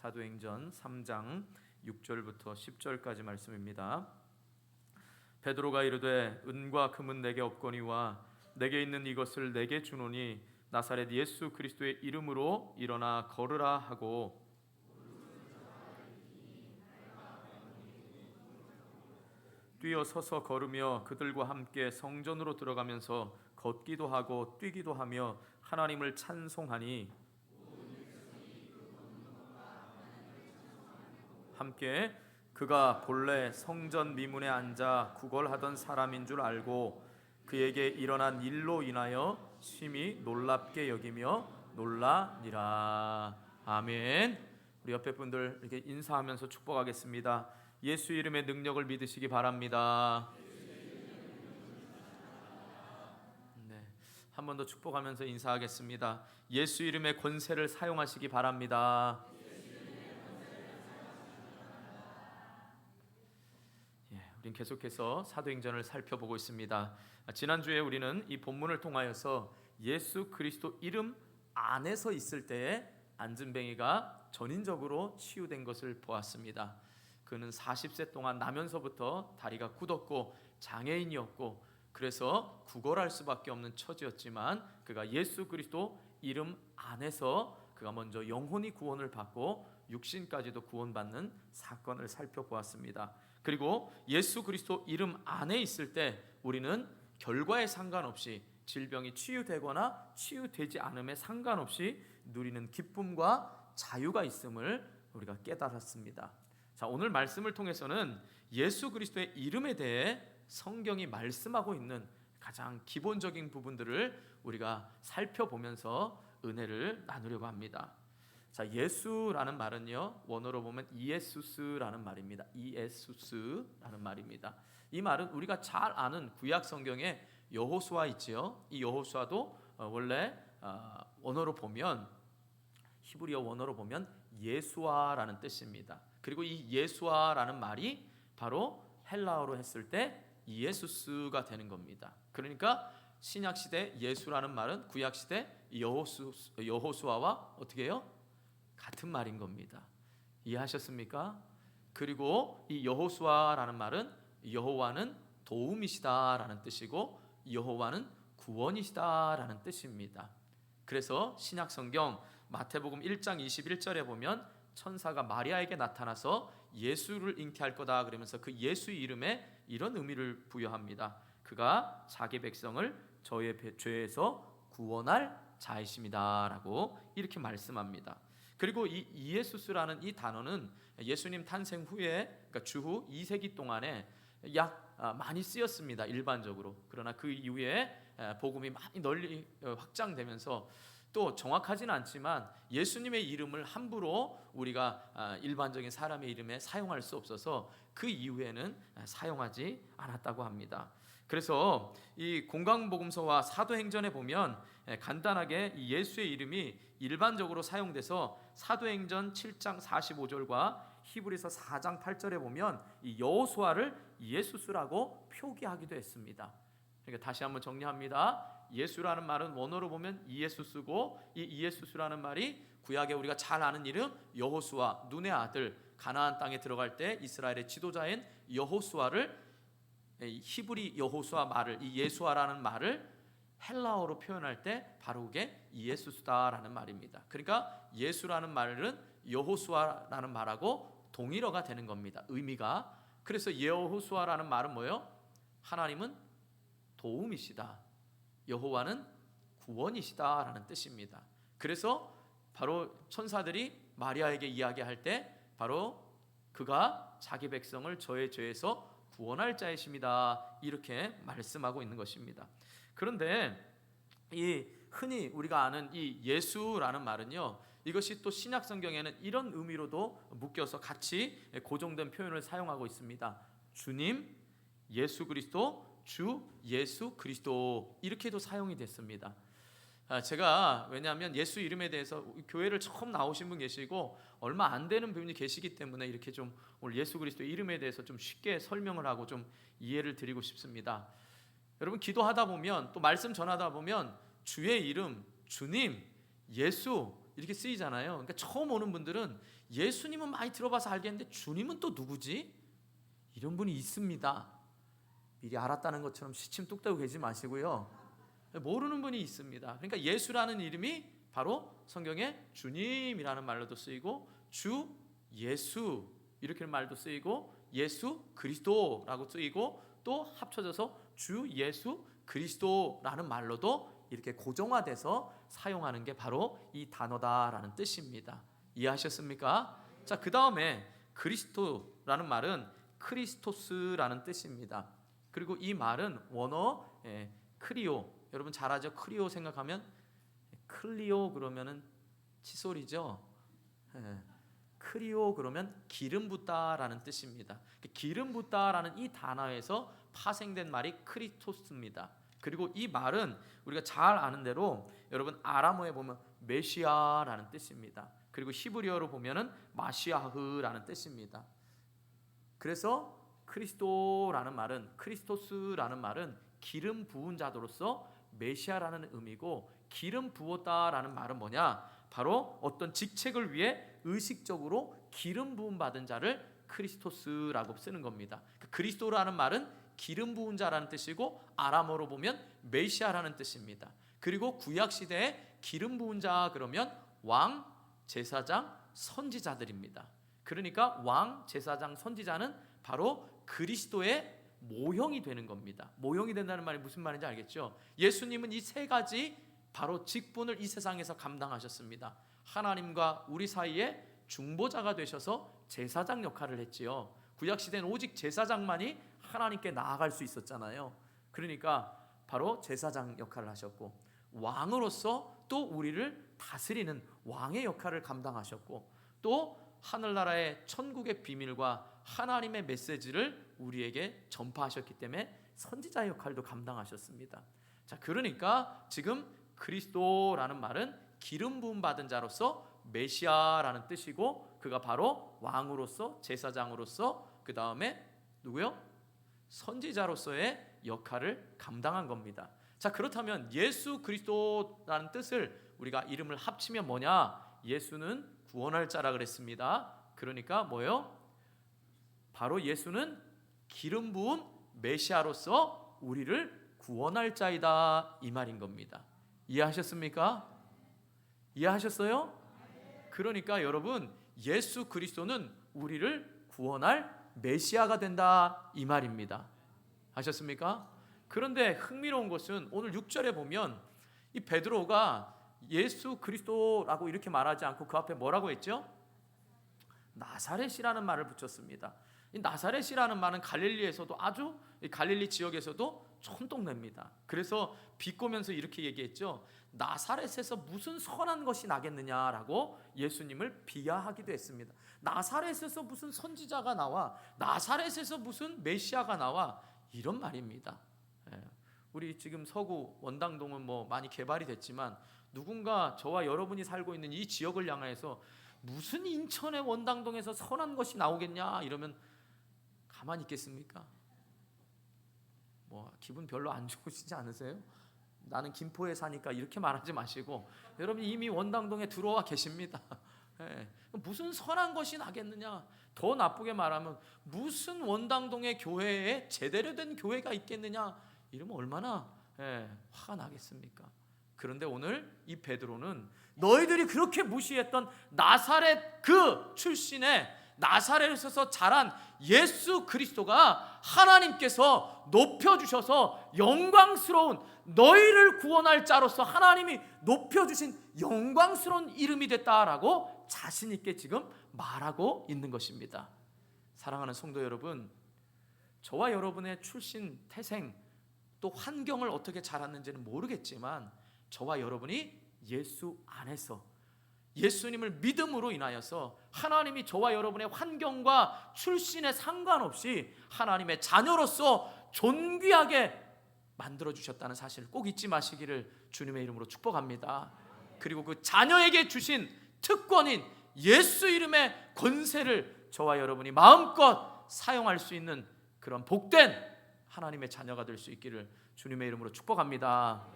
사도행전 3장 6절부터 10절까지 말씀입니다. 베드로가 이르되 은과 금은 내게 없거니와 내게 있는 이것을 내게 주노니 나사렛 예수 그리스도의 이름으로 일어나 걸으라 하고 뛰어 서서 걸으며 그들과 함께 성전으로 들어가면서 걷기도 하고 뛰기도 하며 하나님을 찬송하니 함께 그가 본래 성전 미문에 앉아 구걸하던 사람인 줄 알고 그에게 일어난 일로 인하여 심히 놀랍게 여기며 놀라니라. 아멘. 우리 옆에 분들 이렇게 인사하면서 축복하겠습니다. 예수 이름의 능력을 믿으시기 바랍니다. 네, 한 번 더 축복하면서 인사하겠습니다. 예수 이름의 권세를 사용하시기 바랍니다. 우린 계속해서 사도행전을 살펴보고 있습니다. 지난주에 우리는 이 본문을 통하여서 예수 그리스도 이름 안에서 있을 때에 안진뱅이가 전인적으로 치유된 것을 보았습니다. 그는 40세 동안 나면서부터 다리가 굳었고 장애인이었고 그래서 구걸할 수밖에 없는 처지였지만 그가 예수 그리스도 이름 안에서 그가 먼저 영혼이 구원을 받고 육신까지도 구원받는 사건을 살펴보았습니다. 그리고 예수 그리스도 이름 안에 있을 때 우리는 결과에 상관없이 질병이 치유되거나 치유되지 않음에 상관없이 누리는 기쁨과 자유가 있음을 우리가 깨달았습니다. 자, 오늘 말씀을 통해서는 예수 그리스도의 이름에 대해 성경이 말씀하고 있는 가장 기본적인 부분들을 우리가 살펴보면서 은혜를 나누려고 합니다. 자, 예수라는 말은요, 원어로 보면 이에수스라는 말입니다. 이에수스라는 말입니다. 이 말은 우리가 잘 아는 구약 성경에 여호수아 있지요. 이 여호수아도 원래 원어로 보면 히브리어 원어로 보면 예수아라는 뜻입니다. 그리고 이 예수아라는 말이 바로 헬라어로 했을 때 이에수스가 되는 겁니다. 그러니까 신약 시대 예수라는 말은 구약 시대 여호수아와 어떻게 해요? 같은 말인 겁니다. 이해하셨습니까? 그리고 이 여호수아라는 말은 여호와는 도움이시다라는 뜻이고 여호와는 구원이시다라는 뜻입니다. 그래서 신약 성경 마태복음 1장 21절에 보면 천사가 마리아에게 나타나서 예수를 잉태할 거다 그러면서 그 예수 이름에 이런 의미를 부여합니다. 그가 자기 백성을 저의 죄에서 구원할 자이십니다라고 이렇게 말씀합니다. 그리고 이 이에수스라는 이 단어는 예수님 탄생 후에 그러니까 주후 2세기 동안에 많이 쓰였습니다. 일반적으로. 그러나 그 이후에 복음이 많이 널리 확장되면서 또 정확하지는 않지만 예수님의 이름을 함부로 우리가 일반적인 사람의 이름에 사용할 수 없어서 그 이후에는 사용하지 않았다고 합니다. 그래서 이 공강복음서와 사도행전에 보면 간단하게 이 예수의 이름이 일반적으로 사용돼서 사도행전 7장 45절과 히브리서 4장 8절에 보면 이 여호수아를 이에수스라고 표기하기도 했습니다. 그러니까 다시 한번 정리합니다. 예수라는 말은 원어로 보면 이에수스고 이 이에수스라는 말이 구약에 우리가 잘 아는 이름 여호수아 눈의 아들 가나안 땅에 들어갈 때 이스라엘의 지도자인 여호수아를 히브리 여호수아 말을 이 예수아라는 말을 헬라어로 표현할 때 바로 그게 이에수스다라는 말입니다. 그러니까 예수라는 말은 여호수아라는 말하고 동일어가 되는 겁니다. 의미가. 그래서 여호수아라는 말은 뭐예요? 하나님은 도움이시다. 여호와는 구원이시다라는 뜻입니다. 그래서 바로 천사들이 마리아에게 이야기할 때 바로 그가 자기 백성을 저의 죄에서 구원할 자이십니다. 이렇게 말씀하고 있는 것입니다. 그런데 이 흔히 우리가 아는 이 예수라는 말은요, 이것이 또 신약 성경에는 이런 의미로도 묶여서 같이 고정된 표현을 사용하고 있습니다. 주님, 예수 그리스도, 주 예수 그리스도 이렇게도 사용이 됐습니다. 제가 왜냐하면 예수 이름에 대해서 교회를 처음 나오신 분 계시고 얼마 안 되는 분이 계시기 때문에 이렇게 좀 오늘 예수 그리스도 이름에 대해서 좀 쉽게 설명을 하고 좀 이해를 드리고 싶습니다. 여러분 기도하다 보면 또 말씀 전하다 보면 주의 이름, 주님, 예수 이렇게 쓰이잖아요. 그러니까 처음 오는 분들은 예수님은 많이 들어봐서 알겠는데 주님은 또 누구지? 이런 분이 있습니다. 미리 알았다는 것처럼 시침 뚝 떼고 계지 마시고요. 모르는 분이 있습니다. 그러니까 예수라는 이름이 바로 성경에 주님이라는 말로도 쓰이고 주 예수 이렇게 말도 쓰이고 예수 그리스도라고 쓰이고 또 합쳐져서 주 예수 그리스도라는 말로도 이렇게 고정화돼서 사용하는 게 바로 이 단어다라는 뜻입니다. 이해하셨습니까? 자, 그 다음에 그리스도라는 말은 크리스토스라는 뜻입니다. 그리고 이 말은 원어 크리오, 여러분 잘 아죠? 크리오 생각하면 클리오 그러면은 칫솔이죠. 크리오 그러면 기름 붓다라는 뜻입니다. 기름 붓다라는 이 단어에서 파생된 말이 크리스토스입니다. 그리고 이 말은 우리가 잘 아는 대로 여러분 아람어에 보면 메시아라는 뜻입니다. 그리고 히브리어로 보면은 마시아흐라는 뜻입니다. 그래서 크리스도라는 말은 크리스토스라는 말은 기름 부은 자로서 메시아라는 의미고 기름 부었다라는 말은 뭐냐? 바로 어떤 직책을 위해 의식적으로 기름 부음 받은 자를 크리스토스라고 쓰는 겁니다. 그리스도라는 말은 기름 부은 자라는 뜻이고 아람어로 보면 메시아라는 뜻입니다. 그리고 구약 시대에 기름 부은 자 그러면 왕, 제사장, 선지자들입니다. 그러니까 왕, 제사장, 선지자는 바로 그리스도의 모형이 되는 겁니다. 모형이 된다는 말이 무슨 말인지 알겠죠? 예수님은 이 세 가지 바로 직분을 이 세상에서 감당하셨습니다. 하나님과 우리 사이에 중보자가 되셔서 제사장 역할을 했지요. 구약 시대는 오직 제사장만이 하나님께 나아갈 수 있었잖아요. 그러니까 바로 제사장 역할을 하셨고 왕으로서 또 우리를 다스리는 왕의 역할을 감당하셨고 또 하늘나라의 천국의 비밀과 하나님의 메시지를 우리에게 전파하셨기 때문에 선지자 역할도 감당하셨습니다. 자, 그러니까 지금 그리스도라는 말은 기름 부음 받은 자로서 메시아라는 뜻이고 그가 바로 왕으로서 제사장으로서 그 다음에 누구요? 선지자로서의 역할을 감당한 겁니다. 자, 그렇다면 예수 그리스도라는 뜻을 우리가 이름을 합치면 뭐냐? 예수는 구원할 자라 그랬습니다. 그러니까 뭐요? 바로 예수는 기름 부음 메시아로서 우리를 구원할 자이다 이 말인 겁니다. 이해하셨습니까? 이해하셨어요? 그러니까 여러분 예수 그리스도는 우리를 구원할 메시아가 된다 이 말입니다. 아셨습니까? 그런데 흥미로운 것은 오늘 6절에 보면 이 베드로가 예수 그리스도라고 이렇게 말하지 않고 그 앞에 뭐라고 했죠? 나사렛이라는 말을 붙였습니다. 이 나사렛이라는 말은 갈릴리에서도 아주 갈릴리 지역에서도 촌동네입니다. 그래서 비꼬면서 이렇게 얘기했죠. 나사렛에서 무슨 선한 것이 나겠느냐라고 예수님을 비하하기도 했습니다. 나사렛에서 무슨 선지자가 나와, 나사렛에서 무슨 메시아가 나와, 이런 말입니다. 우리 지금 서구 원당동은 뭐 많이 개발이 됐지만 누군가 저와 여러분이 살고 있는 이 지역을 향해서 무슨 인천의 원당동에서 선한 것이 나오겠냐 이러면 가만히 있겠습니까? 뭐 기분 별로 안 좋으시지 않으세요? 나는 김포에 사니까 이렇게 말하지 마시고 여러분 이미 원당동에 들어와 계십니다. 무슨 선한 것이 나겠느냐? 더 나쁘게 말하면 무슨 원당동의 교회에 제대로 된 교회가 있겠느냐? 이러면 얼마나 화가 나겠습니까? 그런데 오늘 이 베드로는 너희들이 그렇게 무시했던 나사렛 그 출신의 나사렛에서 자란 예수 그리스도가 하나님께서 높여주셔서 영광스러운 너희를 구원할 자로서 하나님이 높여주신 영광스러운 이름이 됐다라고 자신 있게 지금 말하고 있는 것입니다. 사랑하는 성도 여러분, 저와 여러분의 출신, 태생 또 환경을 어떻게 자랐는지는 모르겠지만 저와 여러분이 예수 안에서 예수님을 믿음으로 인하여서 하나님이 저와 여러분의 환경과 출신에 상관없이 하나님의 자녀로서 존귀하게 만들어주셨다는 사실을 꼭 잊지 마시기를 주님의 이름으로 축복합니다. 그리고 그 자녀에게 주신 특권인 예수 이름의 권세를 저와 여러분이 마음껏 사용할 수 있는 그런 복된 하나님의 자녀가 될 수 있기를 주님의 이름으로 축복합니다.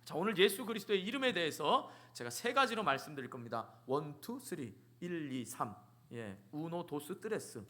자, 오늘 예수 그리스도의 이름에 대해서 제가 세 가지로 말씀드릴 겁니다. 1, 2, 3, 1, 2, 3. 우노 도스 트레스.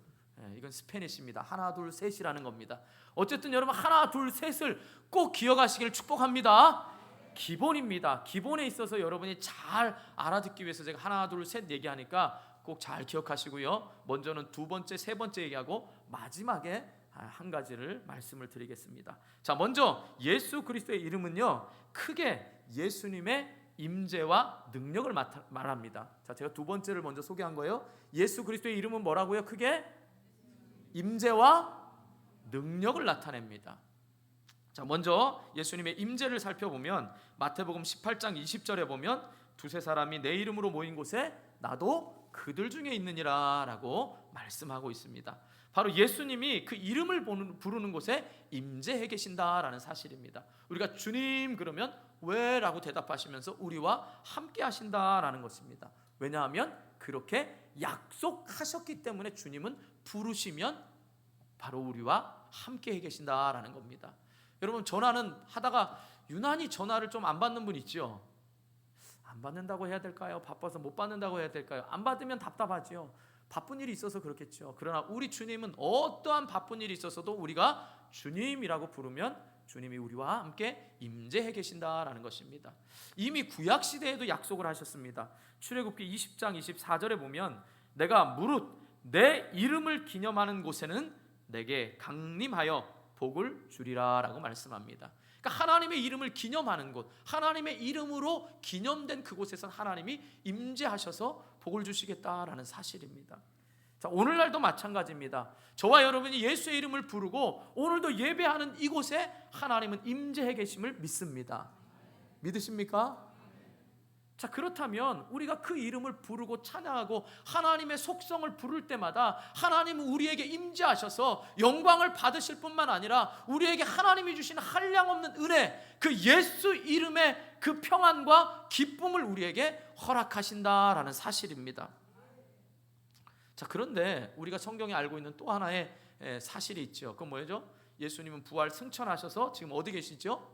이건 스페니쉬입니다. 하나 둘 셋이라는 겁니다. 어쨌든 여러분 하나 둘 셋을 꼭 기억하시길 축복합니다. 기본입니다. 기본에 있어서 여러분이 잘 알아듣기 위해서 제가 하나 둘 셋 얘기하니까 꼭 잘 기억하시고요. 먼저는 두 번째, 세 번째 얘기하고 마지막에 한 가지를 말씀을 드리겠습니다. 자, 먼저 예수 그리스도의 이름은요, 크게 예수님의 임재와 능력을 말합니다. 자, 제가 두 번째를 먼저 소개한 거예요. 예수 그리스도의 이름은 뭐라고요? 크게 임재와 능력을 나타냅니다. 자, 먼저 예수님의 임재를 살펴보면 마태복음 18장 20절에 보면 두세 사람이 내 이름으로 모인 곳에 나도 그들 중에 있느니라 라고 말씀하고 있습니다. 바로 예수님이 그 이름을 부르는 곳에 임재해 계신다라는 사실입니다. 우리가 주님 그러면 왜? 라고 대답하시면서 우리와 함께 하신다라는 것입니다. 왜냐하면 그렇게 약속하셨기 때문에 주님은 부르시면 바로 우리와 함께 계신다라는 겁니다. 여러분, 전화는 하다가 유난히 전화를 좀 안 받는 분 있죠? 안 받는다고 해야 될까요? 바빠서 못 받는다고 해야 될까요? 안 받으면 답답하죠. 바쁜 일이 있어서 그렇겠죠. 그러나 우리 주님은 어떠한 바쁜 일이 있어서도 우리가 주님이라고 부르면 주님이 우리와 함께 임재해 계신다라는 것입니다. 이미 구약 시대에도 약속을 하셨습니다. 출애굽기 20장 24절에 보면 내가 무릇 내 이름을 기념하는 곳에는 내게 강림하여 복을 주리라 라고 말씀합니다. 그러니까 하나님의 이름을 기념하는 곳, 하나님의 이름으로 기념된 그곳에서 하나님이 임재하셔서 복을 주시겠다라는 사실입니다. 자, 오늘날도 마찬가지입니다. 저와 여러분이 예수의 이름을 부르고 오늘도 예배하는 이곳에 하나님은 임재해 계심을 믿습니다. 믿으십니까? 자, 그렇다면 우리가 그 이름을 부르고 찬양하고 하나님의 속성을 부를 때마다 하나님은 우리에게 임재하셔서 영광을 받으실 뿐만 아니라 우리에게 하나님이 주신 한량없는 은혜, 그 예수 이름의 그 평안과 기쁨을 우리에게 허락하신다라는 사실입니다. 자, 그런데 우리가 성경에 알고 있는 또 하나의 사실이 있죠. 그건 뭐죠? 예수님은 부활 승천하셔서 지금 어디 계시죠?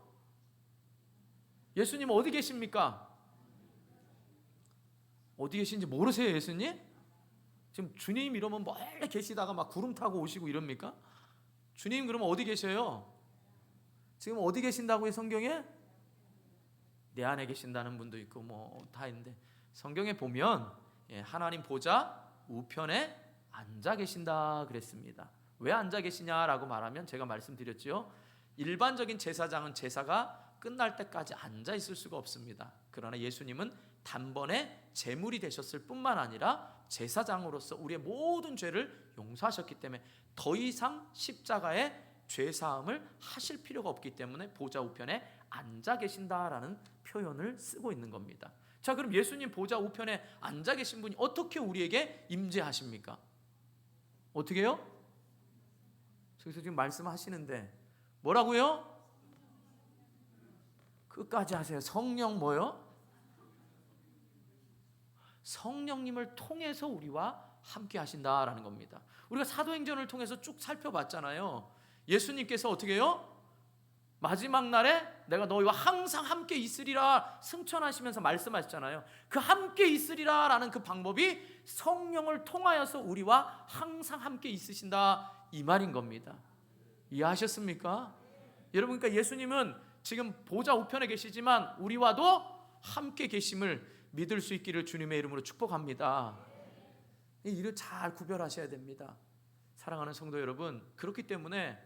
예수님 어디 계십니까? 어디 계신지 모르세요, 예수님? 지금 주님 이러면 멀리 계시다가 막 구름 타고 오시고 이럽니까? 주님 그러면 어디 계셔요? 지금 어디 계신다고요, 성경에? 내 안에 계신다는 분도 있고 뭐 다 있는데 성경에 보면 하나님 보좌 우편에 앉아 계신다 그랬습니다. 왜 앉아 계시냐라고 말하면 제가 말씀드렸죠. 일반적인 제사장은 제사가 끝날 때까지 앉아 있을 수가 없습니다. 그러나 예수님은 단번에 제물이 되셨을 뿐만 아니라 제사장으로서 우리의 모든 죄를 용서하셨기 때문에 더 이상 십자가의 죄사함을 하실 필요가 없기 때문에 보좌 우편에 앉아 계신다라는 표현을 쓰고 있는 겁니다. 자, 그럼 예수님 보좌 우편에 앉아 계신 분이 어떻게 우리에게 임재하십니까? 어떻게 해요? 그래서 지금 말씀하시는데 뭐라고요? 끝까지 하세요. 성령 뭐요? 성령님을 통해서 우리와 함께 하신다라는 겁니다. 우리가 사도행전을 통해서 쭉 살펴봤잖아요. 예수님께서 어떻게 해요? 마지막 날에 내가 너희와 항상 함께 있으리라 승천하시면서 말씀하셨잖아요. 그 함께 있으리라 라는 그 방법이 성령을 통하여서 우리와 항상 함께 있으신다 이 말인 겁니다. 이해하셨습니까? 여러분, 그러니까 예수님은 지금 보좌 우편에 계시지만 우리와도 함께 계심을 믿을 수 있기를 주님의 이름으로 축복합니다. 이 일을 잘 구별하셔야 됩니다. 사랑하는 성도 여러분, 그렇기 때문에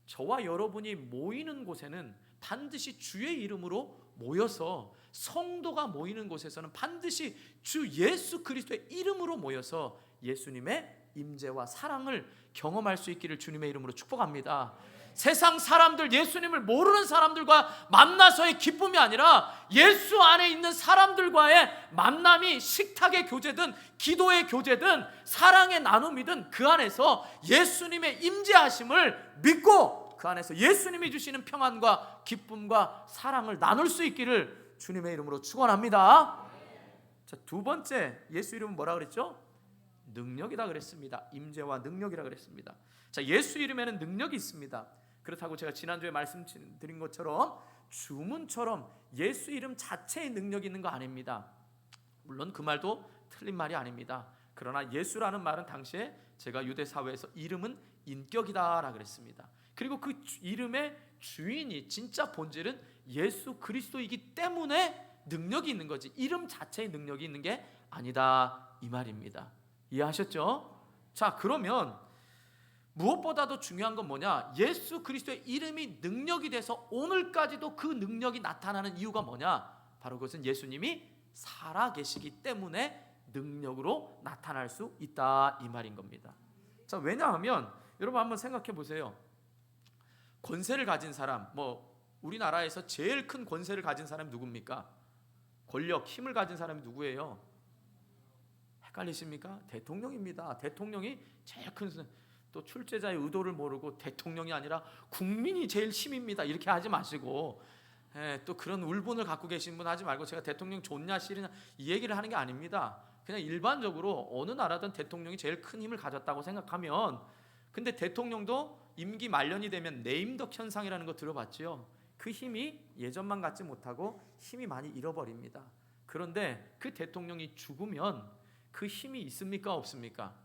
저와 여러분이 모이는 곳에는 반드시 주의 이름으로 모여서, 성도가 모이는 곳에서는 반드시 주 예수 그리스도의 이름으로 모여서 예수님의 임재와 사랑을 경험할 수 있기를 주님의 이름으로 축복합니다. 세상 사람들, 예수님을 모르는 사람들과 만나서의 기쁨이 아니라 예수 안에 있는 사람들과의 만남이 식탁의 교제든 기도의 교제든 사랑의 나눔이든 그 안에서 예수님의 임재하심을 믿고 그 안에서 예수님이 주시는 평안과 기쁨과 사랑을 나눌 수 있기를 주님의 이름으로 축원합니다. 자, 두 번째, 예수 이름은 뭐라 그랬죠? 능력이다 그랬습니다. 임재와 능력이라 그랬습니다. 자, 예수 이름에는 능력이 있습니다. 그렇다고 제가 지난주에 말씀드린 것처럼 주문처럼 예수 이름 자체의 능력이 있는 거 아닙니다. 물론 그 말도 틀린 말이 아닙니다. 그러나 예수라는 말은 당시에 제가 유대 사회에서 이름은 인격이다라 그랬습니다. 그리고 그 이름의 주인이 진짜 본질은 예수 그리스도이기 때문에 능력이 있는 거지, 이름 자체의 능력이 있는 게 아니다 이 말입니다. 이해하셨죠? 자, 그러면 무엇보다도 중요한 건 뭐냐? 예수 그리스도의 이름이 능력이 돼서 오늘까지도 그 능력이 나타나는 이유가 뭐냐? 바로 그것은 예수님이 살아계시기 때문에 능력으로 나타날 수 있다 이 말인 겁니다. 자, 왜냐하면 여러분 한번 생각해 보세요. 권세를 가진 사람, 우리나라에서 제일 큰 권세를 가진 사람이 누굽니까? 권력, 힘을 가진 사람이 누구예요? 헷갈리십니까? 대통령입니다. 대통령이 제일 큰, 또 출제자의 의도를 모르고 대통령이 아니라 국민이 제일 힘입니다 이렇게 하지 마시고, 또 그런 울분을 갖고 계신 분 하지 말고, 제가 대통령 좋냐 싫으냐 이 얘기를 하는 게 아닙니다. 그냥 일반적으로 어느 나라든 대통령이 제일 큰 힘을 가졌다고 생각하면, 근데 대통령도 임기 말년이 되면 네임덕 현상이라는 거 들어봤지요? 그 힘이 예전만 같지 못하고 힘이 많이 잃어버립니다. 그런데 그 대통령이 죽으면 그 힘이 있습니까 없습니까?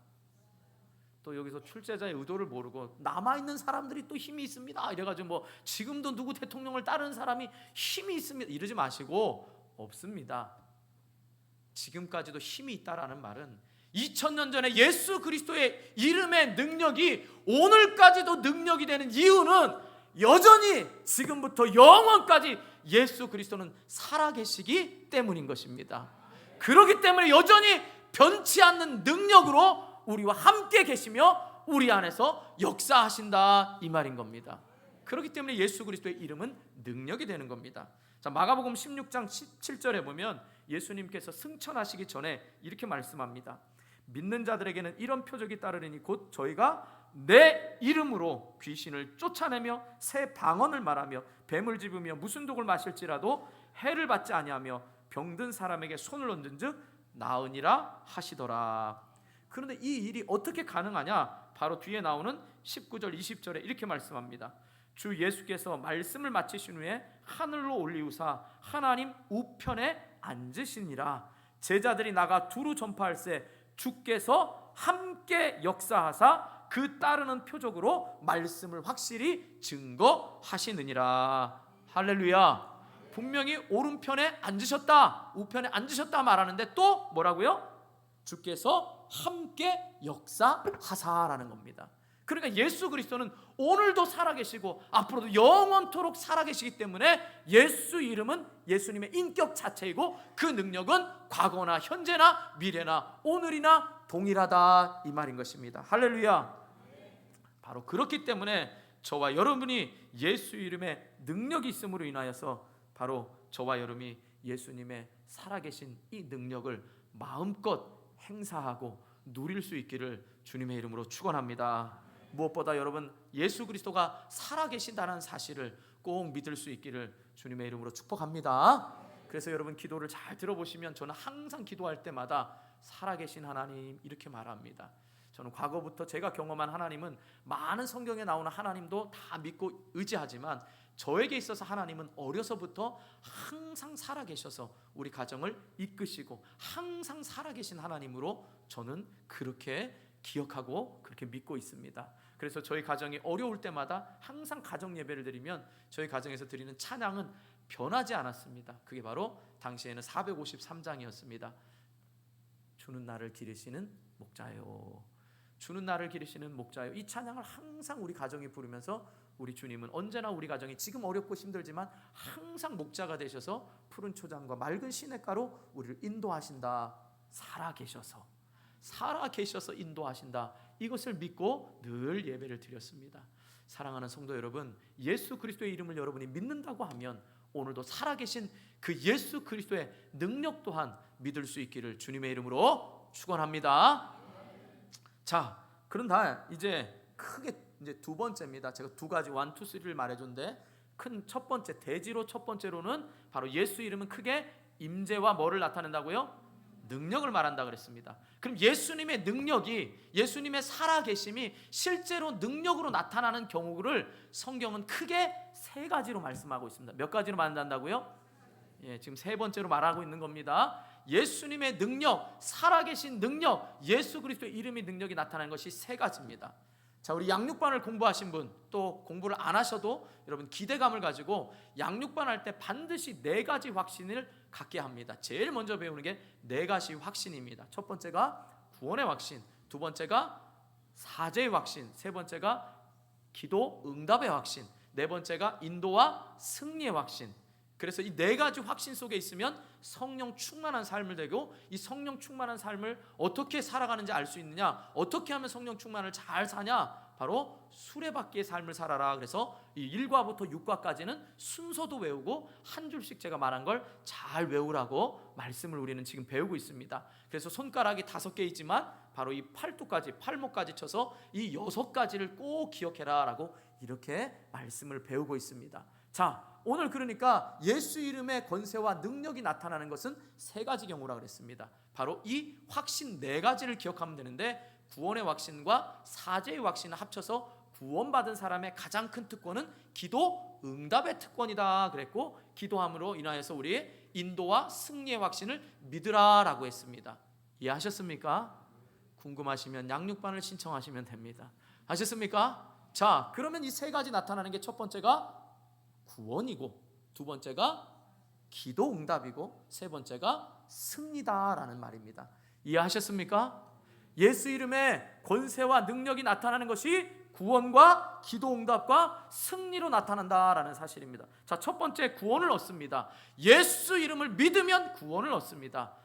또 여기서 출제자의 의도를 모르고 남아있는 사람들이 또 힘이 있습니다 이래가지고 지금도 누구 대통령을 따르는 사람이 힘이 있습니다 이러지 마시고, 없습니다. 지금까지도 힘이 있다라는 말은 2000년 전에 예수 그리스도의 이름의 능력이 오늘까지도 능력이 되는 이유는 여전히 지금부터 영원까지 예수 그리스도는 살아계시기 때문인 것입니다. 그렇기 때문에 여전히 변치 않는 능력으로 우리와 함께 계시며 우리 안에서 역사하신다 이 말인 겁니다. 그렇기 때문에 예수 그리스도의 이름은 능력이 되는 겁니다. 자, 마가복음 16장 17절에 보면 예수님께서 승천하시기 전에 이렇게 말씀합니다. 믿는 자들에게는 이런 표적이 따르리니 곧 저희가 내 이름으로 귀신을 쫓아내며 새 방언을 말하며 뱀을 집으며 무슨 독을 마실지라도 해를 받지 아니하며 병든 사람에게 손을 얹은즉 나으니라 하시더라. 그런데 이 일이 어떻게 가능하냐? 바로 뒤에 나오는 19절 20절에 이렇게 말씀합니다. 주 예수께서 말씀을 마치신 후에 하늘로 올리우사 하나님 우편에 앉으시니라. 제자들이 나가 두루 전파할세 주께서 함께 역사하사 그 따르는 표적으로 말씀을 확실히 증거하시느니라. 할렐루야. 분명히 오른편에 앉으셨다, 우편에 앉으셨다 말하는데 또 뭐라고요? 주께서 함께 역사하사라는 겁니다. 그러니까 예수 그리스도는 오늘도 살아계시고 앞으로도 영원토록 살아계시기 때문에 예수 이름은 예수님의 인격 자체이고 그 능력은 과거나 현재나 미래나 오늘이나 동일하다 이 말인 것입니다. 할렐루야. 바로 그렇기 때문에 저와 여러분이 예수 이름에 능력이 있음으로 인하여서 바로 저와 여러분이 예수님의 살아계신 이 능력을 마음껏 행사하고 누릴 수 있기를 주님의 이름으로 축원합니다. 무엇보다 여러분 예수 그리스도가 살아계신다는 사실을 꼭 믿을 수 있기를 주님의 이름으로 축복합니다. 그래서 여러분 기도를 잘 들어보시면 저는 항상 기도할 때마다 살아계신 하나님 이렇게 말합니다. 저는 과거부터 제가 경험한 하나님은 많은 성경에 나오는 하나님도 다 믿고 의지하지만 저에게 있어서 하나님은 어려서부터 항상 살아계셔서 우리 가정을 이끄시고 항상 살아계신 하나님으로 저는 그렇게 기억하고 그렇게 믿고 있습니다. 그래서 저희 가정이 어려울 때마다 항상 가정 예배를 드리면 저희 가정에서 드리는 찬양은 변하지 않았습니다. 그게 바로 당시에는 453장이었습니다. 주는 나를 기르시는 목자요, 주는 나를 기르시는 목자요. 이 찬양을 항상 우리 가정이 부르면서 우리 주님은 언제나 우리 가정이 지금 어렵고 힘들지만 항상 목자가 되셔서 푸른 초장과 맑은 시냇가로 우리를 인도하신다. 살아계셔서 인도하신다. 이것을 믿고 늘 예배를 드렸습니다. 사랑하는 성도 여러분, 예수 그리스도의 이름을 여러분이 믿는다고 하면 오늘도 살아계신 그 예수 그리스도의 능력 또한 믿을 수 있기를 주님의 이름으로 축원합니다. 자, 그런다 이제 크게 이제 두 번째입니다. 제가 두 가지 1, 2, 3를 말해줬는데 큰 첫 번째 대지로 첫 번째로는 바로 예수 이름은 크게 임재와 뭐를 나타낸다고요? 능력을 말한다 그랬습니다. 그럼 예수님의 능력이, 예수님의 살아계심이 실제로 능력으로 나타나는 경우를 성경은 크게 세 가지로 말씀하고 있습니다. 몇 가지로 말한다고요? 지금 세 번째로 말하고 있는 겁니다. 예수님의 능력, 살아계신 능력, 예수 그리스도의 이름의 능력이 나타나는 것이 세 가지입니다. 자, 우리 양육반을 공부하신 분, 또 공부를 안 하셔도 여러분 기대감을 가지고 양육반 할 때 반드시 네 가지 확신을 갖게 합니다. 제일 먼저 배우는 게 네 가지 확신입니다. 첫 번째가 구원의 확신, 두 번째가 사죄의 확신, 세 번째가 기도 응답의 확신, 네 번째가 인도와 승리의 확신. 그래서 이 네 가지 확신 속에 있으면 성령 충만한 삶을 되고, 이 성령 충만한 삶을 어떻게 살아가는지 알 수 있느냐, 어떻게 하면 성령 충만을 잘 사냐, 바로 수레바퀴의 삶을 살아라. 그래서 이 1과부터 6과까지는 순서도 외우고 한 줄씩 제가 말한 걸 잘 외우라고 말씀을 우리는 지금 배우고 있습니다. 그래서 손가락이 5개 있지만 바로 이 팔뚝까지, 팔목까지 쳐서 이 6가지를 꼭 기억해라 라고 이렇게 말씀을 배우고 있습니다. 자, 오늘 그러니까 예수 이름의 권세와 능력이 나타나는 것은 세 가지 경우라 그랬습니다. 바로 이 확신 네 가지를 기억하면 되는데, 구원의 확신과 사죄의 확신을 합쳐서 구원받은 사람의 가장 큰 특권은 기도 응답의 특권이다 그랬고, 기도함으로 인하여서 우리의 인도와 승리의 확신을 믿으라라고 했습니다. 이해하셨습니까? 궁금하시면 양육반을 신청하시면 됩니다. 아셨습니까? 자, 그러면 이 세 가지 나타나는 게 첫 번째가 구원이고, 두 번째가 기도 응답이고, 세 번째가 승리다라는 말입니다. 이해하셨습니까? 예수 이름의 권세와 능력이 나타나는 것이 구원과 기도 응답과 승리로 나타난다라는 사실입니다. 자, 첫 번째 구원을 얻습니다. 예수 이름을 믿으면 구원을 얻습니다.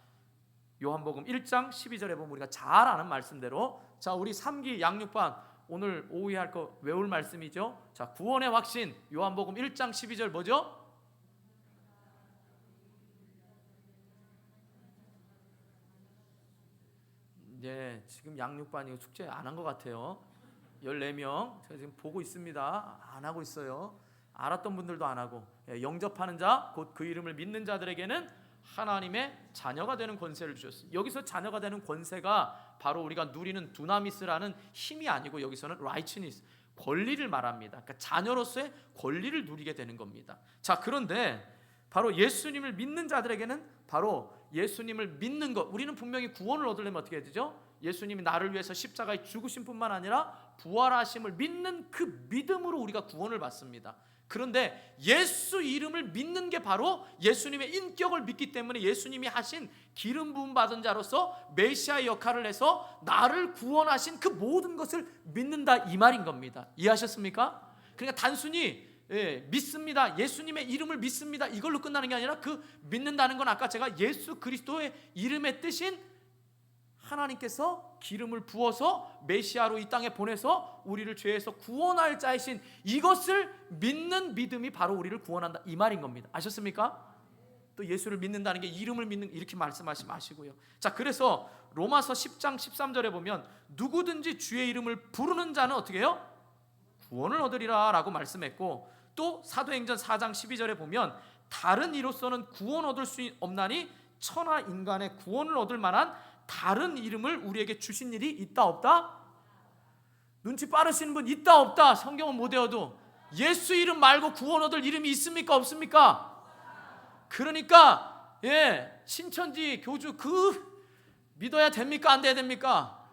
요한복음 1장 12절에 보면 우리가 잘 아는 말씀대로, 자, 우리 3기 양육반 오늘 오후에 할 거 외울 말씀이죠. 자, 구원의 확신, 요한복음 1장 12절 뭐죠? 네, 지금 양육반이 숙제 안 한 것 같아요. 14명 제가 지금 보고 있습니다. 안 하고 있어요. 알았던 분들도 안 하고, 영접하는 자, 곧 그 이름을 믿는 자들에게는 하나님의 자녀가 되는 권세를 주셨습니다. 여기서 자녀가 되는 권세가 바로 우리가 누리는 두나미스라는 힘이 아니고, 여기서는 righteousness, 권리를 말합니다. 그러니까 자녀로서의 권리를 누리게 되는 겁니다. 자, 그런데 바로 예수님을 믿는 자들에게는, 바로 예수님을 믿는 것, 우리는 분명히 구원을 얻으려면 어떻게 해야 되죠? 예수님이 나를 위해서 십자가에 죽으신 뿐만 아니라 부활하심을 믿는 그 믿음으로 우리가 구원을 받습니다. 그런데 예수 이름을 믿는 게 바로 예수님의 인격을 믿기 때문에 예수님이 하신 기름 부음 받은 자로서 메시아의 역할을 해서 나를 구원하신 그 모든 것을 믿는다, 이 말인 겁니다. 이해하셨습니까? 그러니까 단순히 믿습니다, 예수님의 이름을 믿습니다, 이걸로 끝나는 게 아니라, 그 믿는다는 건 아까 제가 예수 그리스도의 이름의 뜻인 하나님께서 기름을 부어서 메시아로 이 땅에 보내서 우리를 죄에서 구원할 자이신 이것을 믿는 믿음이 바로 우리를 구원한다, 이 말인 겁니다. 아셨습니까? 또 예수를 믿는다는 게 이름을 믿는, 이렇게 말씀하지 마시고요. 자, 그래서 로마서 10장 13절에 보면 누구든지 주의 이름을 부르는 자는 어떻게 해요? 구원을 얻으리라 라고 말씀했고, 또 사도행전 4장 12절에 보면 다른 이로서는 구원 얻을 수 없나니 천하 인간의 구원을 얻을 만한 다른 이름을 우리에게 주신 일이 있다 없다? 눈치 빠르신 분 있다 없다? 성경은 못 외워도 예수 이름 말고 구원 얻을 이름이 있습니까 없습니까? 그러니까 신천지 교주 그 믿어야 됩니까 안 돼야 됩니까?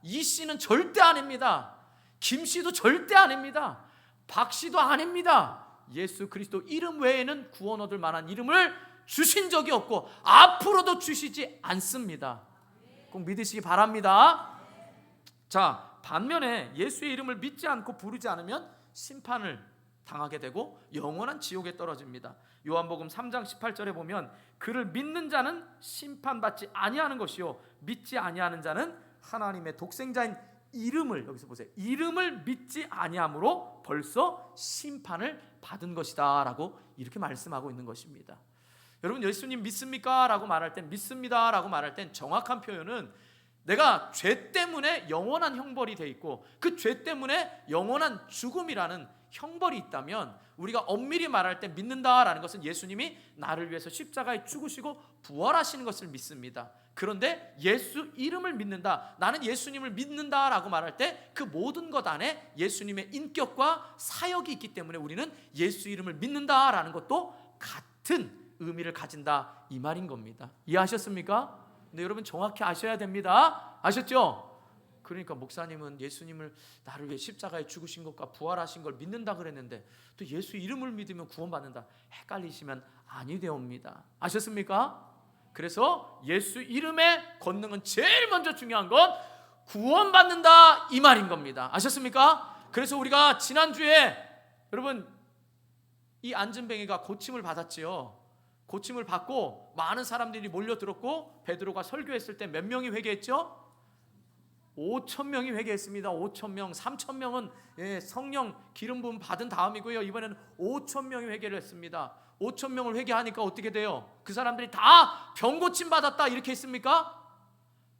이 씨는 절대 아닙니다. 김 씨도 절대 아닙니다. 박 씨도 아닙니다. 예수 그리스도 이름 외에는 구원 얻을 만한 이름을 주신 적이 없고 앞으로도 주시지 않습니다. 꼭 믿으시기 바랍니다. 자, 반면에 예수의 이름을 믿지 않고 부르지 않으면 심판을 당하게 되고 영원한 지옥에 떨어집니다. 요한복음 3장 18절에 보면 그를 믿는 자는 심판받지 아니하는 것이요 믿지 아니하는 자는 하나님의 독생자인 이름을, 여기서 보세요, 이름을 믿지 아니함으로 벌써 심판을 받은 것이다 라고 이렇게 말씀하고 있는 것입니다. 여러분, 예수님 믿습니까? 라고 말할 땐, 믿습니다 라고 말할 땐 정확한 표현은 내가 죄 때문에 영원한 형벌이 돼 있고 그 죄 때문에 영원한 죽음이라는 형벌이 있다면 우리가 엄밀히 말할 때 믿는다라는 것은 예수님이 나를 위해서 십자가에 죽으시고 부활하시는 것을 믿습니다. 그런데 예수 이름을 믿는다, 나는 예수님을 믿는다라고 말할 때 그 모든 것 안에 예수님의 인격과 사역이 있기 때문에 우리는 예수 이름을 믿는다라는 것도 같은 의미를 가진다 이 말인 겁니다. 이해하셨습니까? 근데 여러분 정확히 아셔야 됩니다. 아셨죠? 그러니까 목사님은 예수님을 나를 위해 십자가에 죽으신 것과 부활하신 걸 믿는다 그랬는데 또 예수 이름을 믿으면 구원받는다, 헷갈리시면 아니 되옵니다. 아셨습니까? 그래서 예수 이름의 권능은 제일 먼저 중요한 건 구원받는다 이 말인 겁니다. 아셨습니까? 그래서 우리가 지난주에 여러분 이 안진뱅이가 고침을 받았지요. 고침을 받고 많은 사람들이 몰려들었고 베드로가 설교했을 때 몇 명이 회개했죠? 5,000명이 회개했습니다. 5,000명, 3,000명은 성령 기름 부음 받은 다음이고요. 이번에는 5,000명이 회개를 했습니다. 5,000명을 회개하니까 어떻게 돼요? 그 사람들이 다 병 고침 받았다 이렇게 했습니까?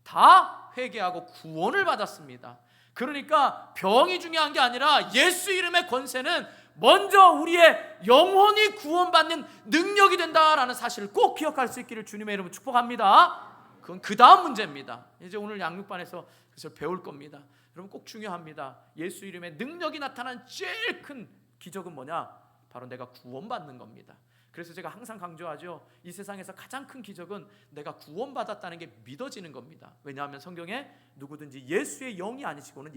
다 회개하고 구원을 받았습니다. 그러니까 병이 중요한 게 아니라 예수 이름의 권세는 먼저 우리의 영혼이 구원받는 능력이 된다라는 사실을 꼭 기억할 수 있기를 주님의 이름으로 축복합니다. 그건 그 다음 문제입니다. 이제 오늘 양육반에서 그래서 배울 겁니다. 여러분 꼭 중요합니다. 예수 이름의 능력이 나타난 제일 큰 기적은 뭐냐? 바로 내가 구원받는 겁니다. 그래서 제가 항상 강조하죠. 이 세상에서 가장 큰 기적은 내가 구원받았다는 게 믿어지는 겁니다. 왜냐하면 성경에 누구든지 예수의 영이 아니시고는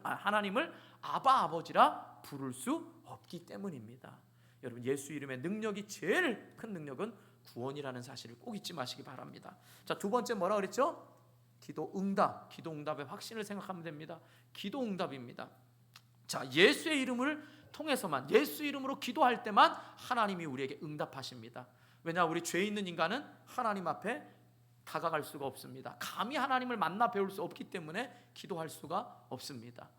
하나님을 아바 아버지라 부를 수 없기 때문입니다. 여러분 예수 이름의 능력이 제일 큰 능력은 구원이라는 사실을 꼭 잊지 마시기 바랍니다. 자, 두 번째 뭐라 그랬죠? 기도 응답의 확신을 생각하면 됩니다. 기도 응답입니다. 자, 예수의 이름을 통해서만, 예수 이름으로 기도할 때만 하나님이 우리에게 응답하십니다. 왜냐, 우리 죄 있는 인간은 하나님 앞에 다가갈 수가 없습니다. 감히 하나님을 만나 배울 수 없기 때문에 기도할 수가 없습니다.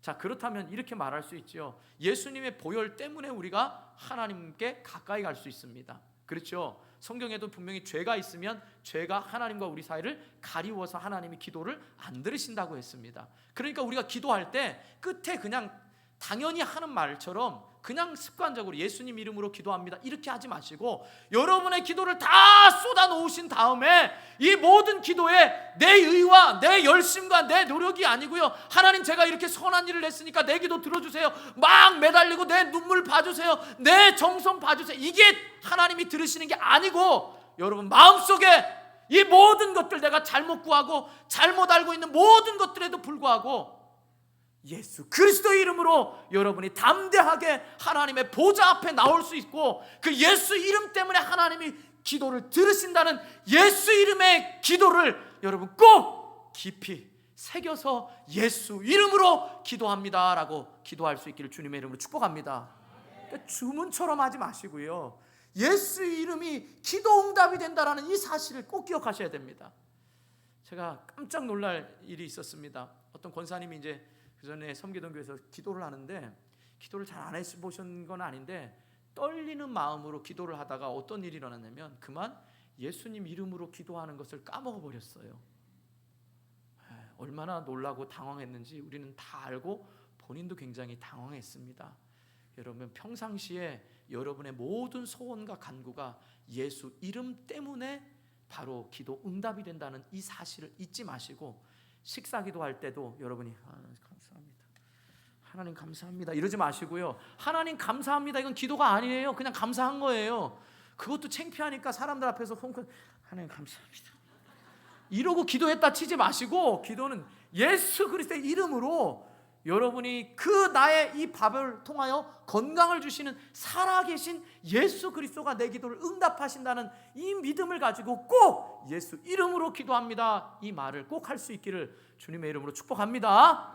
자, 그렇다면 이렇게 말할 수 있죠. 예수님의 보혈 때문에 우리가 하나님께 가까이 갈 수 있습니다. 그렇죠? 성경에도 분명히 죄가 있으면 죄가 하나님과 우리 사이를 가리워서 하나님이 기도를 안 들으신다고 했습니다. 그러니까 우리가 기도할 때 끝에 그냥 당연히 하는 말처럼 그냥 습관적으로 예수님 이름으로 기도합니다 이렇게 하지 마시고 여러분의 기도를 다 쏟아 놓으신 다음에 이 모든 기도에 내 의와 내 열심과 내 노력이 아니고요, 하나님 제가 이렇게 선한 일을 했으니까 내 기도 들어주세요, 막 매달리고 내 눈물 봐주세요, 내 정성 봐주세요, 이게 하나님이 들으시는 게 아니고 여러분 마음속에 이 모든 것들 내가 잘못 구하고 잘못 알고 있는 모든 것들에도 불구하고 예수 그리스도의 이름으로 여러분이 담대하게 하나님의 보좌 앞에 나올 수 있고 그 예수 이름 때문에 하나님이 기도를 들으신다는 예수 이름의 기도를 여러분 꼭 깊이 새겨서 예수 이름으로 기도합니다 라고 기도할 수 있기를 주님의 이름으로 축복합니다. 그러니까 주문처럼 하지 마시고요, 예수 이름이 기도 응답이 된다라는 이 사실을 꼭 기억하셔야 됩니다. 제가 깜짝 놀랄 일이 있었습니다. 어떤 권사님이 이제 그 전에 섬기던 교회에서 기도를 하는데 기도를 잘 안 해보신 건 아닌데 떨리는 마음으로 기도를 하다가 어떤 일이 일어났냐면 그만 예수님 이름으로 기도하는 것을 까먹어 버렸어요. 얼마나 놀라고 당황했는지 우리는 다 알고 본인도 굉장히 당황했습니다. 여러분 평상시에 여러분의 모든 소원과 간구가 예수 이름 때문에 바로 기도 응답이 된다는 이 사실을 잊지 마시고 식사 기도할 때도 여러분이 감사합니다, 하나님 감사합니다 이러지 마시고요, 하나님 감사합니다 이건 기도가 아니에요. 그냥 감사한 거예요. 그것도 창피하니까 사람들 앞에서 하나님 감사합니다 이러고 기도했다 치지 마시고 기도는 예수 그리스도의 이름으로 여러분이 그 나의 이 밥을 통하여 건강을 주시는 살아계신 예수 그리스도가 내 기도를 응답하신다는 이 믿음을 가지고 꼭 예수 이름으로 기도합니다 이 말을 꼭 할 수 있기를 주님의 이름으로 축복합니다.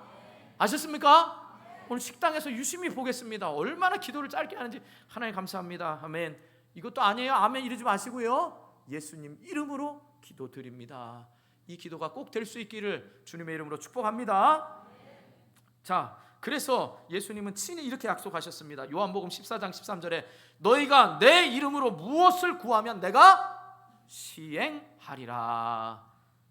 아셨습니까? 오늘 식당에서 유심히 보겠습니다. 얼마나 기도를 짧게 하는지. 하나님 감사합니다 아멘 이것도 아니에요, 아멘 이러지 마시고요, 예수님 이름으로 기도드립니다. 이 기도가 꼭 될 수 있기를 주님의 이름으로 축복합니다. 자, 그래서 예수님은 친히 이렇게 약속하셨습니다. 요한복음 14장 13절에 너희가 내 이름으로 무엇을 구하면 내가 시행하리라.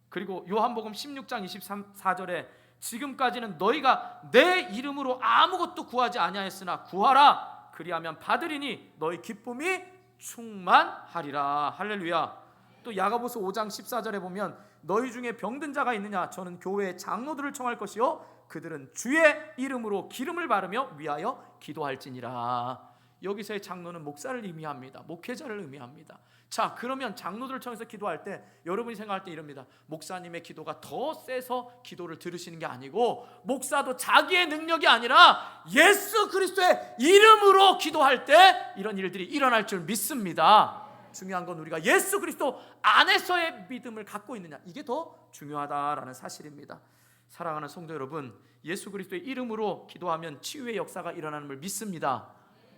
그리고 요한복음 16장 24절에 지금까지는 너희가 내 이름으로 아무것도 구하지 아니하였으나 구하라 그리하면 받으리니 너희 기쁨이 충만하리라. 할렐루야. 또 야고보서 5장 14절에 보면 너희 중에 병든 자가 있느냐 저는 교회의 장로들을 청할 것이요 그들은 주의 이름으로 기름을 바르며 위하여 기도할지니라. 여기서의 장로는 목사를 의미합니다. 목회자를 의미합니다. 자, 그러면 장로들을 청해서 기도할 때 여러분이 생각할 때 이럽니다. 목사님의 기도가 더 세서 기도를 들으시는 게 아니고 목사도 자기의 능력이 아니라 예수 그리스도의 이름으로 기도할 때 이런 일들이 일어날 줄 믿습니다. 중요한 건 우리가 예수 그리스도 안에서의 믿음을 갖고 있느냐, 이게 더 중요하다라는 사실입니다. 사랑하는 성도 여러분, 예수 그리스도의 이름으로 기도하면 치유의 역사가 일어나는 걸 믿습니다.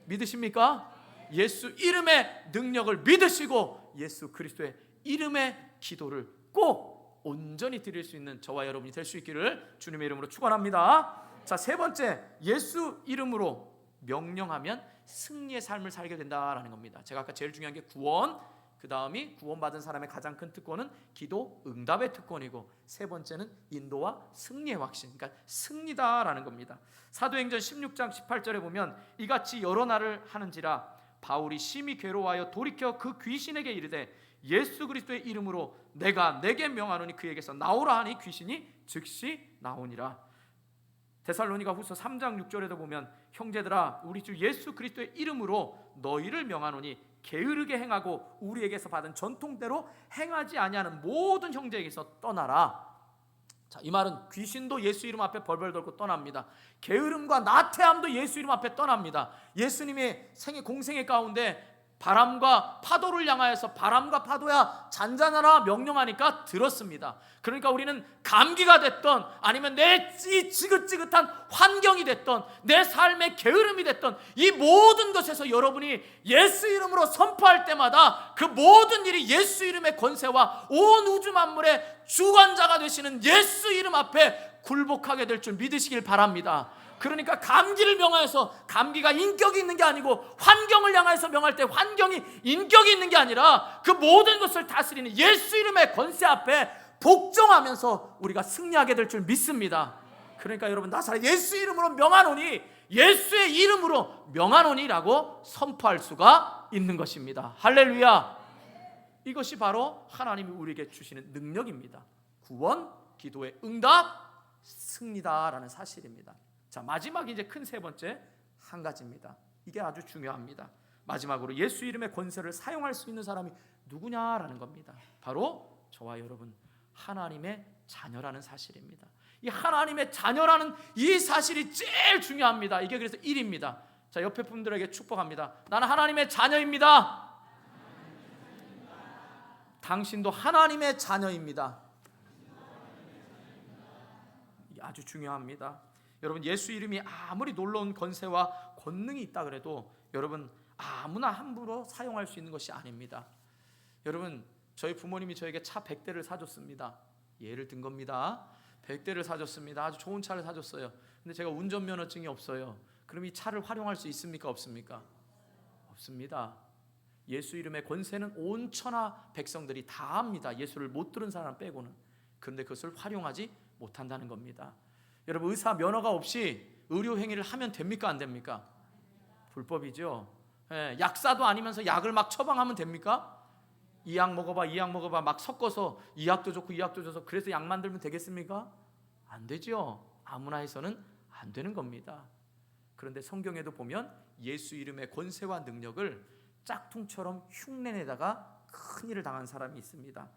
믿으십니까? 예수 이름의 능력을 믿으시고 예수 그리스도의 이름의 기도를 꼭 온전히 드릴 수 있는 저와 여러분이 될 수 있기를 주님의 이름으로 축원합니다. 자, 세 번째, 예수 이름으로 명령하면 승리의 삶을 살게 된다라는 겁니다. 제가 아까 제일 중요한 게 구원, 그 다음이 구원받은 사람의 가장 큰 특권은 기도 응답의 특권이고, 세 번째는 인도와 승리의 확신, 그러니까 승리다라는 겁니다. 사도행전 16장 18절에 보면 이같이 여러 날을 하는지라 바울이 심히 괴로워하여 돌이켜 그 귀신에게 이르되 예수 그리스도의 이름으로 내가 내게 명하노니 그에게서 나오라 하니 귀신이 즉시 나오니라. 데살로니가 후서 3장 6절에도 보면 형제들아 우리 주 예수 그리스도의 이름으로 너희를 명하노니 게으르게 행하고 우리에게서 받은 전통대로 행하지 아니하는 모든 형제에게서 떠나라. 자, 이 말은 귀신도 예수 이름 앞에 벌벌 떨고 떠납니다. 게으름과 나태함도 예수 이름 앞에 떠납니다. 예수님의 공생애 가운데 바람과 파도를 향하여서 바람과 파도야 잔잔하라 명령하니까 들었습니다. 그러니까 우리는 감기가 됐던 아니면 내 이 지긋지긋한 환경이 됐던 내 삶의 게으름이 됐던 이 모든 것에서 여러분이 예수 이름으로 선포할 때마다 그 모든 일이 예수 이름의 권세와 온 우주 만물의 주관자가 되시는 예수 이름 앞에 굴복하게 될 줄 믿으시길 바랍니다. 그러니까 감기를 명하여서 감기가 인격이 있는 게 아니고 환경을 향해서 명할 때 환경이 인격이 있는 게 아니라 그 모든 것을 다스리는 예수 이름의 권세 앞에 복종하면서 우리가 승리하게 될 줄 믿습니다. 그러니까 여러분, 나사렛 예수 이름으로 명하노니, 예수의 이름으로 명하노니라고 선포할 수가 있는 것입니다. 할렐루야. 이것이 바로 하나님이 우리에게 주시는 능력입니다. 구원, 기도의 응답, 승리다라는 사실입니다. 자, 마지막 이제 큰 세 번째 한 가지입니다. 이게 아주 중요합니다. 마지막으로 예수 이름의 권세를 사용할 수 있는 사람이 누구냐라는 겁니다. 바로 저와 여러분, 하나님의 자녀라는 사실입니다. 이 하나님의 자녀라는 이 사실이 제일 중요합니다. 이게 그래서 1입니다. 자, 옆에 분들에게 축복합니다. 나는 하나님의 자녀입니다. 당신도 하나님의 자녀입니다. 이게 아주 중요합니다. 여러분, 예수 이름이 아무리 놀라운 권세와 권능이 있다 그래도 여러분 아무나 함부로 사용할 수 있는 것이 아닙니다. 여러분, 저희 부모님이 저에게 차 100대를 사줬습니다. 예를 든 겁니다. 100대를 사줬습니다. 아주 좋은 차를 사줬어요. 근데 제가 운전면허증이 없어요. 그럼 이 차를 활용할 수 있습니까? 없습니까? 없습니다. 예수 이름의 권세는 온 천하 백성들이 다 합니다. 예수를 못 들은 사람 빼고는. 그런데 그것을 활용하지 못한다는 겁니다. 여러분, 의사 면허가 없이 의료 행위를 하면 됩니까? 안 됩니까? 불법이죠. 약사도 아니면서 약을 막 처방하면 됩니까? 이 약 먹어봐, 이 약 먹어봐 막 섞어서 이 약도 좋고 이 약도 줘서 그래서 약 만들면 되겠습니까? 안 되죠. 아무나 해서는 안 되는 겁니다. 그런데 성경에도 보면 예수 이름의 권세와 능력을 짝퉁처럼 흉내내다가 큰 일을 당한 사람이 있습니다.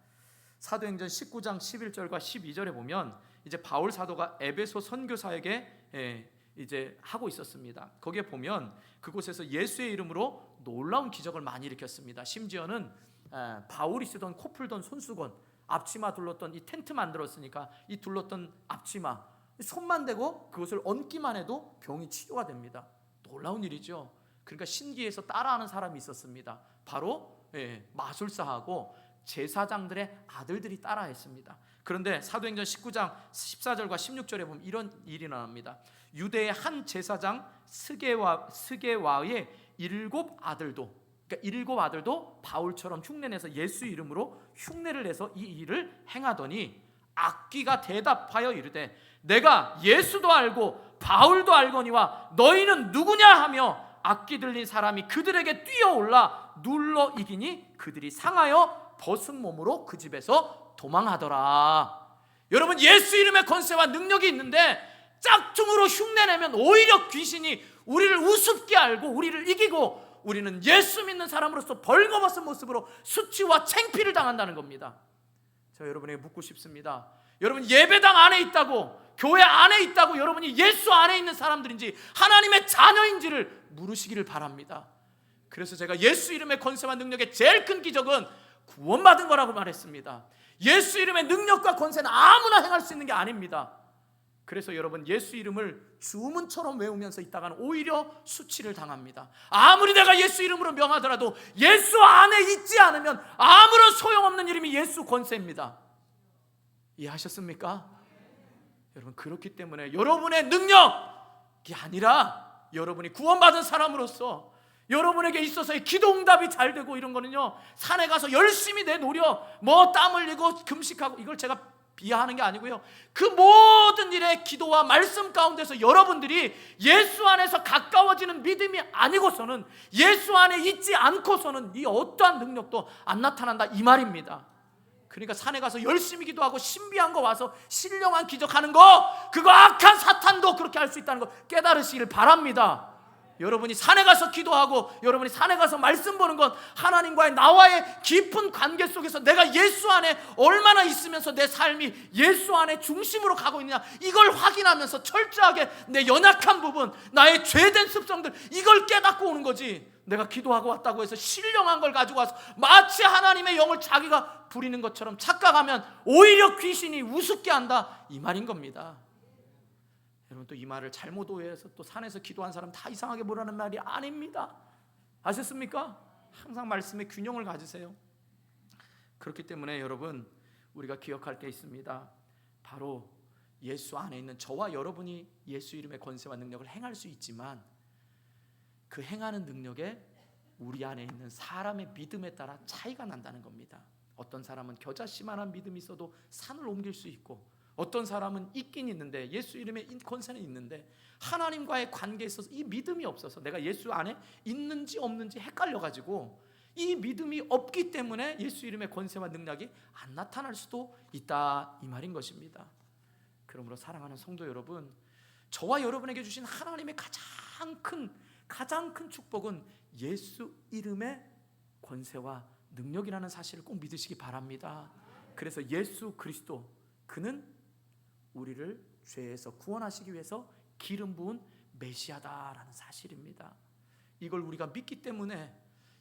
사도행전 19장 11절과 12절에 보면 이제 바울 사도가 에베소 선교사에게 이제 하고 있었습니다. 거기에 보면 그곳에서 예수의 이름으로 놀라운 기적을 많이 일으켰습니다. 심지어는 바울이 쓰던 코 풀던 손수건, 앞치마 둘렀던 이 텐트 만들었으니까 이 둘렀던 앞치마 손만 대고 그것을 얹기만 해도 병이 치료가 됩니다. 놀라운 일이죠. 그러니까 신기해서 따라하는 사람이 있었습니다. 바로 마술사하고 제사장들의 아들들이 따라했습니다. 그런데 사도행전 19장 14절과 16절에 보면 이런 일이 일어납니다. 유대의 한 제사장 스게와의 7 아들도, 그러니까 7 아들도 바울처럼 흉내내서 예수 이름으로 흉내를 내서 이 일을 행하더니 악귀가 대답하여 이르되 내가 예수도 알고 바울도 알거니와 너희는 누구냐 하며 악귀 들린 사람이 그들에게 뛰어올라 눌러 이기니 그들이 상하여 벗은 몸으로 그 집에서 도망하더라. 여러분, 예수 이름의 권세와 능력이 있는데 짝퉁으로 흉내내면 오히려 귀신이 우리를 우습게 알고 우리를 이기고 우리는 예수 믿는 사람으로서 벌거벗은 모습으로 수치와 창피를 당한다는 겁니다. 제가 여러분에게 묻고 싶습니다. 여러분, 예배당 안에 있다고, 교회 안에 있다고 여러분이 예수 안에 있는 사람들인지 하나님의 자녀인지를 물으시기를 바랍니다. 그래서 제가 예수 이름의 권세와 능력의 제일 큰 기적은 구원받은 거라고 말했습니다. 예수 이름의 능력과 권세는 아무나 행할 수 있는 게 아닙니다. 그래서 여러분, 예수 이름을 주문처럼 외우면서 있다가는 오히려 수치를 당합니다. 아무리 내가 예수 이름으로 명하더라도 예수 안에 있지 않으면 아무런 소용없는 이름이 예수 권세입니다. 이해하셨습니까? 여러분, 그렇기 때문에 여러분의 능력이 아니라 여러분이 구원받은 사람으로서 여러분에게 있어서의 기도 응답이 잘 되고 이런 거는요, 산에 가서 열심히 내노려 뭐 땀 흘리고 금식하고, 이걸 제가 비하하는 게 아니고요, 그 모든 일에 기도와 말씀 가운데서 여러분들이 예수 안에서 가까워지는 믿음이 아니고서는, 예수 안에 있지 않고서는 이 어떠한 능력도 안 나타난다, 이 말입니다. 그러니까 산에 가서 열심히 기도하고 신비한 거 와서 신령한 기적하는 거, 그거 악한 사탄도 그렇게 할 수 있다는 거 깨달으시기를 바랍니다. 여러분이 산에 가서 기도하고 여러분이 산에 가서 말씀 보는 건 하나님과의 나와의 깊은 관계 속에서 내가 예수 안에 얼마나 있으면서 내 삶이 예수 안에 중심으로 가고 있느냐, 이걸 확인하면서 철저하게 내 연약한 부분, 나의 죄된 습성들, 이걸 깨닫고 오는 거지, 내가 기도하고 왔다고 해서 신령한 걸 가지고 와서 마치 하나님의 영을 자기가 부리는 것처럼 착각하면 오히려 귀신이 우습게 한다, 이 말인 겁니다. 여러분, 또 이 말을 잘못 오해해서 또 산에서 기도한 사람 다 이상하게 보라는 말이 아닙니다. 아셨습니까? 항상 말씀의 균형을 가지세요. 그렇기 때문에 여러분, 우리가 기억할 게 있습니다. 바로 예수 안에 있는 저와 여러분이 예수 이름의 권세와 능력을 행할 수 있지만 그 행하는 능력에 우리 안에 있는 사람의 믿음에 따라 차이가 난다는 겁니다. 어떤 사람은 겨자씨만한 믿음이 있어도 산을 옮길 수 있고, 어떤 사람은 있긴 있는데 예수 이름의 권세는 있는데 하나님과의 관계에 있어서 이 믿음이 없어서 내가 예수 안에 있는지 없는지 헷갈려가지고 이 믿음이 없기 때문에 예수 이름의 권세와 능력이 안 나타날 수도 있다, 이 말인 것입니다. 그러므로 사랑하는 성도 여러분, 저와 여러분에게 주신 하나님의 가장 큰 축복은 예수 이름의 권세와 능력이라는 사실을 꼭 믿으시기 바랍니다. 그래서 예수 그리스도, 그는 우리를 죄에서 구원하시기 위해서 기름 부은 메시아다라는 사실입니다. 이걸 우리가 믿기 때문에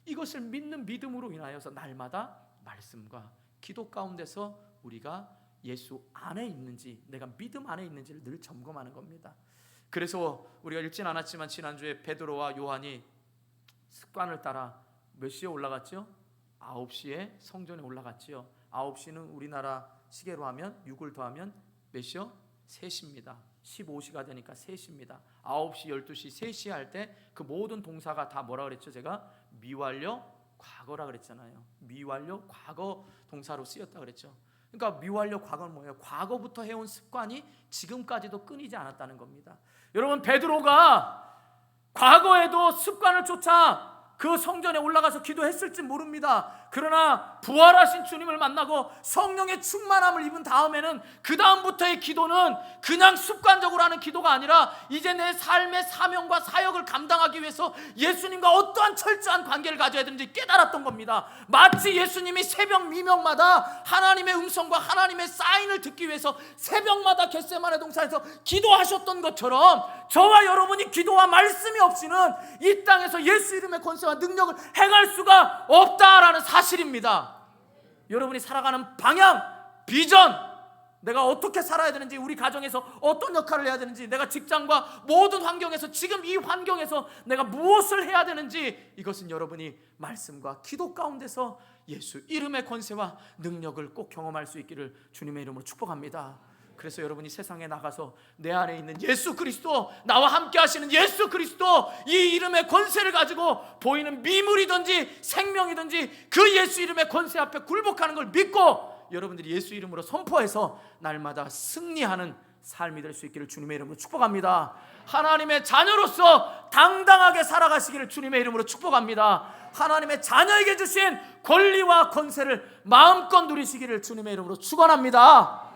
이것을 믿는 믿음으로 인하여서 날마다 말씀과 기도 가운데서 우리가 예수 안에 있는지, 내가 믿음 안에 있는지를 늘 점검하는 겁니다. 그래서 우리가 읽진 않았지만 지난주에 베드로와 요한이 습관을 따라 몇 시에 올라갔죠? 9시에 성전에 올라갔지요. 9시는 우리나라 시계로 하면 6을 더하면 몇 시요? 3시입니다. 15시가 되니까 3시입니다. 9시, 12시, 3시 할 때 그 모든 동사가 다 뭐라 그랬죠? 제가 미완료 과거라 그랬잖아요. 미완료 과거 동사로 쓰였다 그랬죠. 그러니까 미완료 과거는 뭐예요? 과거부터 해온 습관이 지금까지도 끊이지 않았다는 겁니다. 여러분, 베드로가 과거에도 습관을 쫓아 그 성전에 올라가서 기도했을지 모릅니다. 그러나 부활하신 주님을 만나고 성령의 충만함을 입은 다음에는 그 다음부터의 기도는 그냥 습관적으로 하는 기도가 아니라 이제 내 삶의 사명과 사역을 감당하기 위해서 예수님과 어떠한 철저한 관계를 가져야 되는지 깨달았던 겁니다. 마치 예수님이 새벽 미명마다 하나님의 음성과 하나님의 사인을 듣기 위해서 새벽마다 겟세마네 동산에서 기도하셨던 것처럼 저와 여러분이 기도와 말씀이 없이는 이 땅에서 예수 이름의 권세와 능력을 행할 수가 없다라는 사실입니다. 여러분이 살아가는 방향, 비전, 내가 어떻게 살아야 되는지, 우리 가정에서 어떤 역할을 해야 되는지, 내가 직장과 모든 환경에서 지금 이 환경에서 내가 무엇을 해야 되는지, 이것은 여러분이 말씀과 기도 가운데서 예수 이름의 권세와 능력을 꼭 경험할 수 있기를 주님의 이름으로 축복합니다. 그래서 여러분이 세상에 나가서 내 안에 있는 예수 그리스도, 나와 함께 하시는 예수 그리스도, 이 이름의 권세를 가지고 보이는 미물이든지 생명이든지 그 예수 이름의 권세 앞에 굴복하는 걸 믿고 여러분들이 예수 이름으로 선포해서 날마다 승리하는 삶이 될 수 있기를 주님의 이름으로 축복합니다. 하나님의 자녀로서 당당하게 살아가시기를 주님의 이름으로 축복합니다. 하나님의 자녀에게 주신 권리와 권세를 마음껏 누리시기를 주님의 이름으로 축원합니다.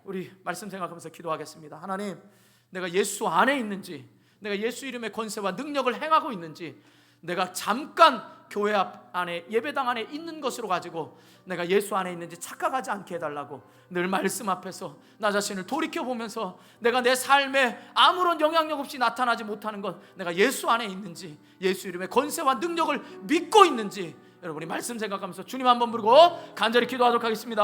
우리 말씀 생각하면서 기도하겠습니다. 하나님, 내가 예수 안에 있는지, 내가 예수 이름의 권세와 능력을 행하고 있는지, 내가 잠깐 교회 안에 예배당 안에 있는 것으로 가지고 내가 예수 안에 있는지 착각하지 않게 해달라고 늘 말씀 앞에서 나 자신을 돌이켜보면서 내가 내 삶에 아무런 영향력 없이 나타나지 못하는 것, 내가 예수 안에 있는지, 예수 이름의 권세와 능력을 믿고 있는지 여러분이 말씀 생각하면서 주님 한번 부르고 간절히 기도하도록 하겠습니다.